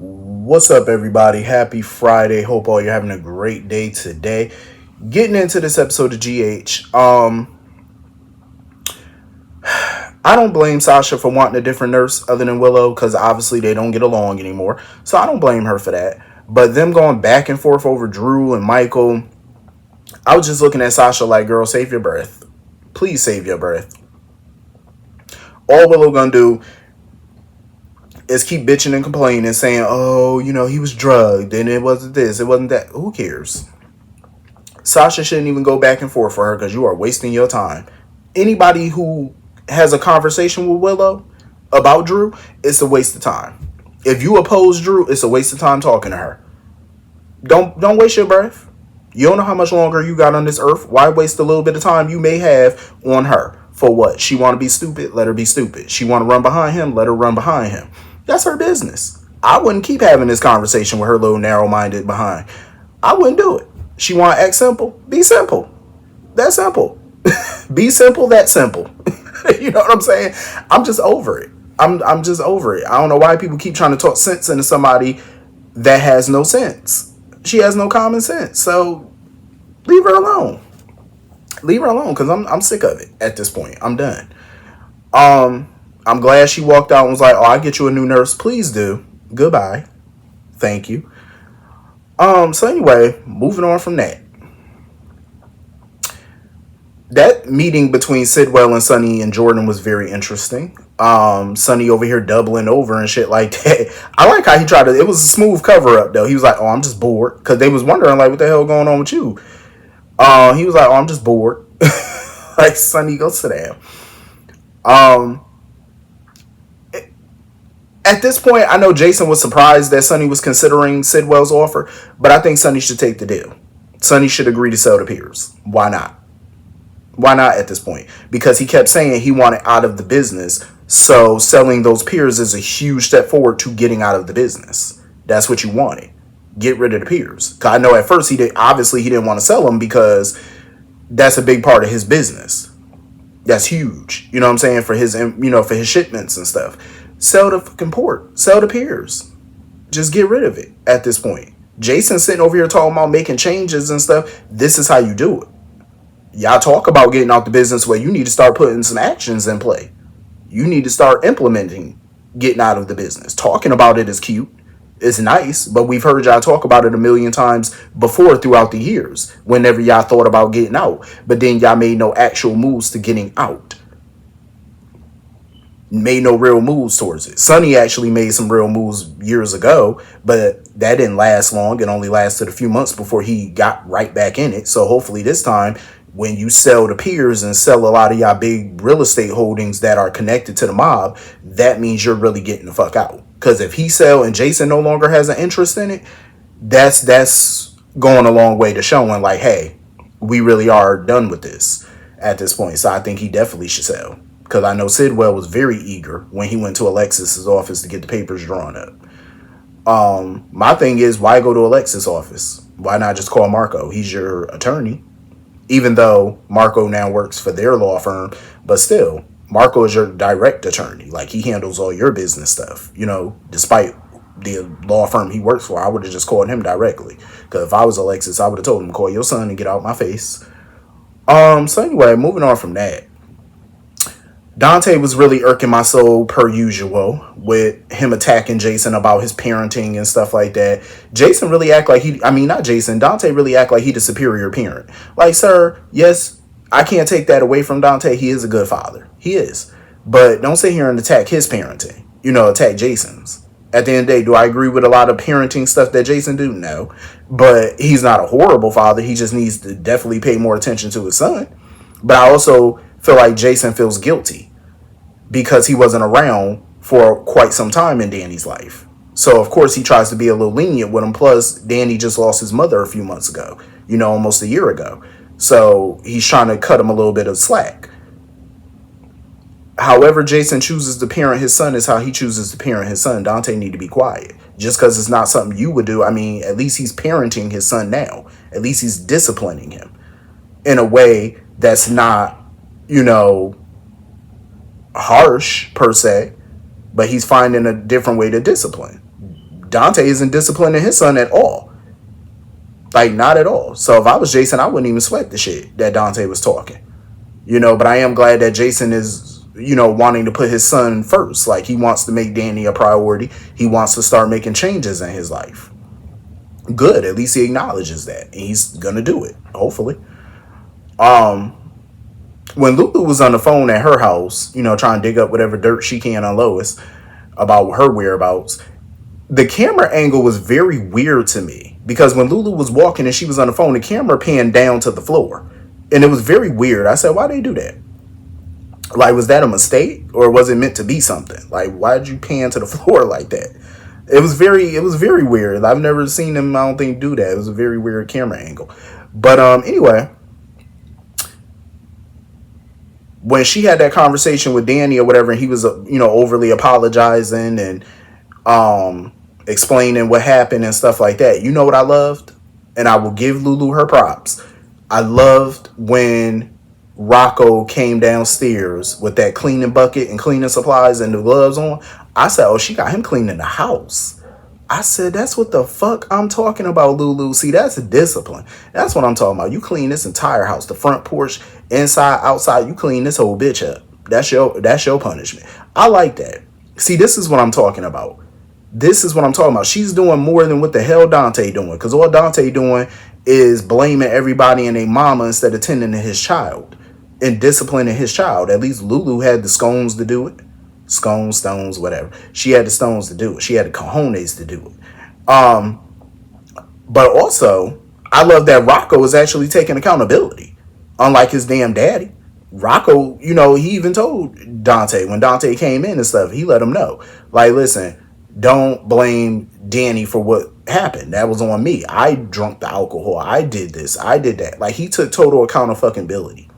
What's up, everybody? Happy Friday. Hope all you're having a great day today. Getting into this episode of GH. I don't blame Sasha for wanting a different nurse other than Willow because obviously they don't get along anymore. So I don't blame her for that. But them going back and forth over Drew and Michael, I was just looking at Sasha like, girl, save your breath. Please save your breath. All Willow gonna do is keep bitching and complaining and saying, oh, he was drugged and it wasn't this, it wasn't that. Who cares? Sasha shouldn't even go back and forth for her because you are wasting your time. Anybody who has a conversation with Willow about Drew, it's a waste of time. If you oppose Drew, it's a waste of time talking to her. Don't waste your breath. You don't know how much longer you got on this earth. Why waste a little bit of time you may have on her? For what? She want to be stupid? Let her be stupid. She want to run behind him? Let her run behind him. That's her business. I wouldn't keep having this conversation with her little narrow-minded behind. I wouldn't do it. She want to act simple? Be simple. That's simple. Be simple, that's simple. You know what I'm saying? I'm just over it. I'm just over it. I don't know why people keep trying to talk sense into somebody that has no sense. She has no common sense. So leave her alone. Leave her alone because I'm sick of it at this point. I'm done. I'm glad she walked out and was like, oh, I'll get you a new nurse. Please do. Goodbye. Thank you. So anyway, moving on from that. That meeting between Sidwell and Sonny and Jordan was very interesting. Sonny over here doubling over and shit like that. I like how he tried to, it was a smooth cover up though. He was like, oh, I'm just bored. Cause they was wondering like, what the hell going on with you? He was like, oh, I'm just bored. Like, Sonny, go sit down. At this point, I know Jason was surprised that Sonny was considering Sidwell's offer, but I think Sonny should take the deal. Sonny should agree to sell to Piers. Why not? Why not at this point? Because he kept saying he wanted out of the business, so selling those Piers is a huge step forward to getting out of the business. That's what you wanted. Get rid of the Piers. Because I know at first he didn't want to sell them because that's a big part of his business. That's huge. You know what I'm saying? For his, for his shipments and stuff. Sell the fucking port. Sell the Piers. Just get rid of it at this point. Jason's sitting over here talking about making changes and stuff. This is how you do it. Y'all talk about getting out the business where you need to start putting some actions in play. You need to start implementing getting out of the business. Talking about it is cute. It's nice, but we've heard y'all talk about it a million times before throughout the years whenever y'all thought about getting out. But then y'all made no actual moves to getting out. Made no real moves towards it. Sonny actually made some real moves years ago, but that didn't last long. It only lasted a few months before he got right back in it. So hopefully this time, when you sell the Piers and sell a lot of y'all big real estate holdings that are connected to the mob, that means you're really getting the fuck out. Because if he sell and Jason no longer has an interest in it, that's going a long way to showing like, hey, we really are done with this at this point. So I think he definitely should sell. Because I know Sidwell was very eager when he went to Alexis's office to get the papers drawn up. My thing is, why go to Alexis' office? Why not just call Marco? He's your attorney. Even though Marco now works for their law firm, but still, Marco is your direct attorney. Like, he handles all your business stuff, despite the law firm he works for. I would have just called him directly. Because if I was Alexis, I would have told him, call your son and get out my face. So anyway, moving on from that. Dante was really irking my soul per usual with him attacking Jason about his parenting and stuff like that. Jason really act like Dante really act like he the superior parent. Like, sir, yes, I can't take that away from Dante. He is a good father. He is. But don't sit here and attack his parenting. Attack Jason's. At the end of the day, do I agree with a lot of parenting stuff that Jason do? No. But he's not a horrible father. He just needs to definitely pay more attention to his son. But I also feel like Jason feels guilty because he wasn't around for quite some time in Danny's life. So, of course, he tries to be a little lenient with him. Plus, Danny just lost his mother a few months ago, almost a year ago. So, he's trying to cut him a little bit of slack. However Jason chooses to parent his son is how he chooses to parent his son. Dante need to be quiet. Just because it's not something you would do, at least he's parenting his son now. At least he's disciplining him in a way that's not, harsh per se, but he's finding a different way to discipline. Dante isn't disciplining his son at all. Like, not at all. So if I was Jason, I wouldn't even sweat the shit that Dante was talking. But I am glad that Jason is, wanting to put his son first. Like, he wants to make Danny a priority. He wants to start making changes in his life. Good. At least he acknowledges that. And he's going to do it, hopefully. When Lulu was on the phone at her house, trying to dig up whatever dirt she can on Lois about her whereabouts, the camera angle was very weird to me. Because when Lulu was walking and she was on the phone, the camera panned down to the floor. And it was very weird. I said, why they do that? Like, was that a mistake? Or was it meant to be something? Like, why did you pan to the floor like that? It was very weird. I've never seen them, I don't think, do that. It was a very weird camera angle. But anyway, when she had that conversation with Danny or whatever, and he was, overly apologizing and explaining what happened and stuff like that. You know what I loved? And I will give Lulu her props. I loved when Rocco came downstairs with that cleaning bucket and cleaning supplies and the gloves on. I said, oh, she got him cleaning the house. I said, that's what the fuck I'm talking about, Lulu. See, that's a discipline. That's what I'm talking about. You clean this entire house, the front porch, inside, outside. You clean this whole bitch up. That's your punishment. I like that. See, this is what I'm talking about. This is what I'm talking about. She's doing more than what the hell Dante doing. Because all Dante doing is blaming everybody and their mama instead of tending to his child and disciplining his child. At least Lulu had the scones to do it. Scones, stones, whatever. She had the stones to do it. She had the cojones to do it. But also, I love that Rocco is actually taking accountability. Unlike his damn daddy. Rocco, he even told Dante when Dante came in and stuff, he let him know. Like, listen, don't blame Danny for what happened. That was on me. I drunk the alcohol. I did this. I did that. Like, he took total accountability.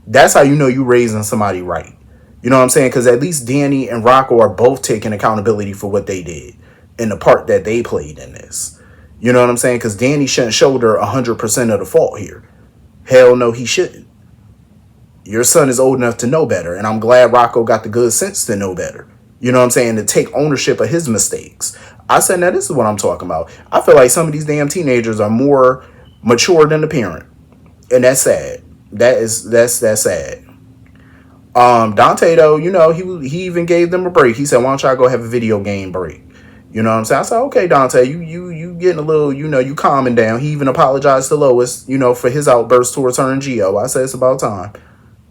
That's how you raising somebody right. You know what I'm saying? Because at least Danny and Rocco are both taking accountability for what they did and the part that they played in this. You know what I'm saying? Because Danny shouldn't shoulder 100% of the fault here. Hell no, he shouldn't. Your son is old enough to know better. And I'm glad Rocco got the good sense to know better. You know what I'm saying? To take ownership of his mistakes. I said, now this is what I'm talking about. I feel like some of these damn teenagers are more mature than the parent. And that's sad. That's sad. Dante, though, he even gave them a break. He said, why don't y'all go have a video game break? You know what I'm saying? I said, okay, Dante, you getting a little, you calming down. He even apologized to Lois, for his outburst towards her and Gio. I said, it's about time.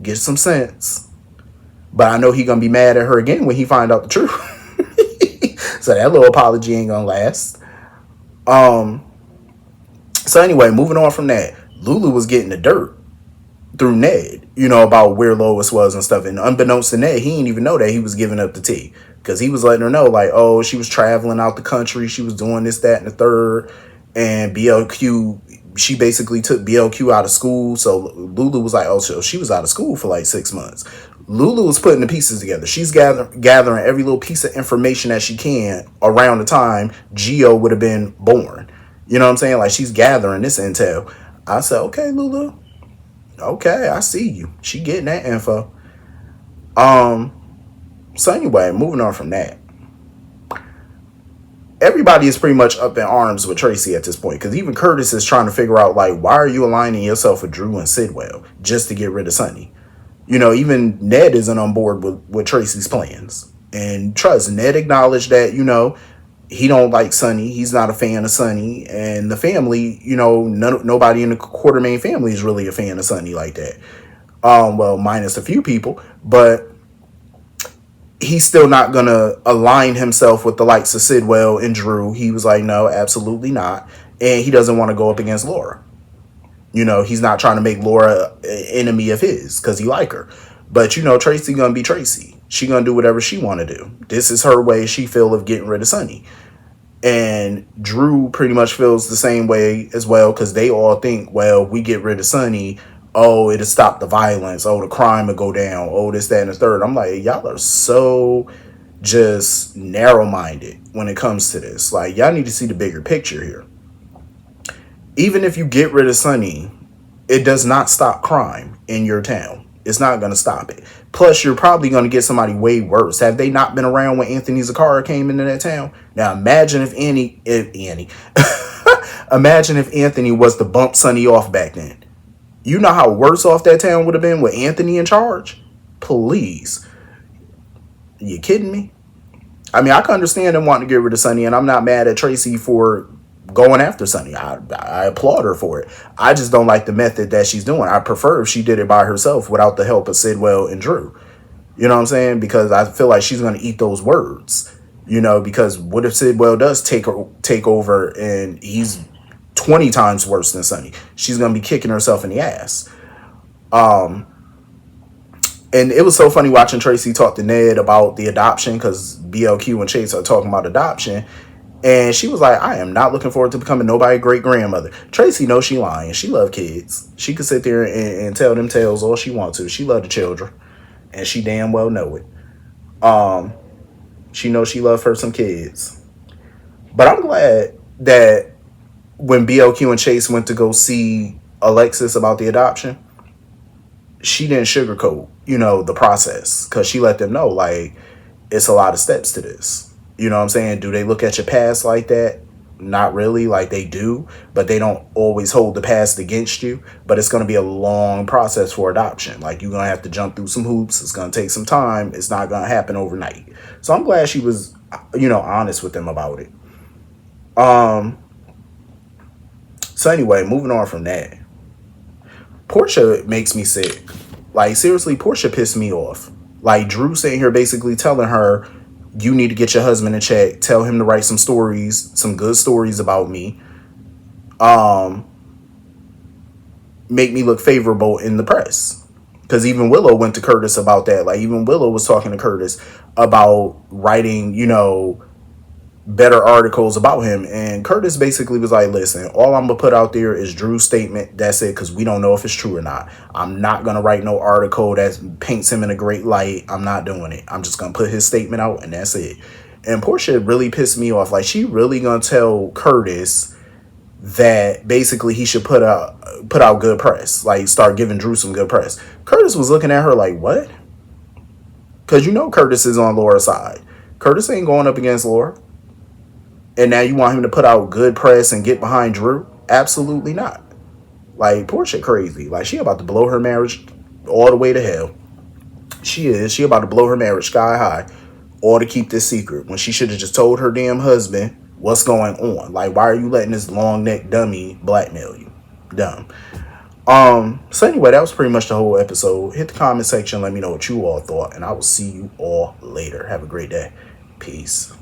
Get some sense. But I know he gonna be mad at her again when he find out the truth. So that little apology ain't gonna last. So anyway, moving on from that, Lulu was getting the dirt through Ned, about where Lois was and stuff. And unbeknownst to Ned, he didn't even know that he was giving up the tea. Because he was letting her know, like, oh, she was traveling out the country. She was doing this, that, and the third. And BLQ, she basically took BLQ out of school. So Lulu was like, oh, so she was out of school for like 6 months. Lulu was putting the pieces together. She's gathering every little piece of information that she can around the time Gio would have been born. You know what I'm saying? Like, she's gathering this intel. I said, okay, Lulu. Okay, I see you. She getting that info. So anyway, moving on from that. Everybody is pretty much up in arms with Tracy at this point. Because even Curtis is trying to figure out, like, why are you aligning yourself with Drew and Sidwell just to get rid of Sonny? Even Ned isn't on board with Tracy's plans. And trust, Ned acknowledged that, he don't like Sonny. He's not a fan of Sonny. And the family, nobody in the Quartermain family is really a fan of Sonny like that. Well, minus a few people. But he's still not going to align himself with the likes of Sidwell and Drew. He was like, no, absolutely not. And he doesn't want to go up against Laura. He's not trying to make Laura an enemy of his because he like her. But, Tracy going to be Tracy. She going to do whatever she want to do. This is her way she feel of getting rid of Sonny. And Drew pretty much feels the same way as well because they all think, well, we get rid of Sonny, oh, it'll stop the violence. Oh, the crime will go down. Oh, this, that, and the third. I'm like, y'all are so just narrow-minded when it comes to this. Like, y'all need to see the bigger picture here. Even if you get rid of Sonny, it does not stop crime in your town. It's not going to stop it. Plus, you're probably going to get somebody way worse. Have they not been around when Anthony Zakara came into that town? Now, imagine if Annie, imagine if Anthony was to bump Sonny off back then. You know how worse off that town would have been with Anthony in charge? Please. You kidding me? I mean, I can understand them wanting to get rid of Sonny, and I'm not mad at Tracy for going after Sonny. I applaud her for it. I just don't like the method that she's doing. I prefer if she did it by herself without the help of Sidwell and Drew. You know what I'm saying? Because I feel like she's going to eat those words. You know, because what if Sidwell does take over and he's 20 times worse than Sonny? She's going to be kicking herself in the ass. And it was so funny watching Tracy talk to Ned about the adoption, because BLQ and Chase are talking about adoption. And she was like, I am not looking forward to becoming nobody's great-grandmother. Tracy knows she lying. She love kids. She could sit there and tell them tales all she wants to. She love the children. And she damn well know it. She knows she love her some kids. But I'm glad that when BLQ and Chase went to go see Alexis about the adoption, she didn't sugarcoat, the process. Because she let them know, like, it's a lot of steps to this. You know what I'm saying? Do they look at your past like that? Not really. Like, they do, but they don't always hold the past against you. But it's going to be a long process for adoption. Like, you're going to have to jump through some hoops. It's going to take some time. It's not going to happen overnight. So I'm glad she was, honest with them about it. So anyway, moving on from that. Porsha makes me sick. Like, seriously, Porsha pissed me off. Like, Drew sitting here basically telling her, you need to get your husband in check. Tell him to write some stories, some good stories about me. Make me look favorable in the press. Because even Willow went to Curtis about that. Like, even Willow was talking to Curtis about writing, better articles about him. And Curtis basically was like, listen, all I'm going to put out there is Drew's statement. That's it, because we don't know if it's true or not. I'm not going to write no article that paints him in a great light. I'm not doing it. I'm just going to put his statement out, and that's it. And Porsha really pissed me off. Like, she really going to tell Curtis that basically he should put out good press. Like, start giving Drew some good press. Curtis was looking at her like, what? Because Curtis is on Laura's side. Curtis ain't going up against Laura. And now you want him to put out good press and get behind Drew? Absolutely not. Like, Porsha crazy. Like, she about to blow her marriage all the way to hell. She is. She about to blow her marriage sky high, all to keep this secret, when she should have just told her damn husband what's going on. Like, why are you letting this long neck dummy blackmail you? Dumb. So anyway, that was pretty much the whole episode. Hit the comment section. Let me know what you all thought. And I will see you all later. Have a great day. Peace.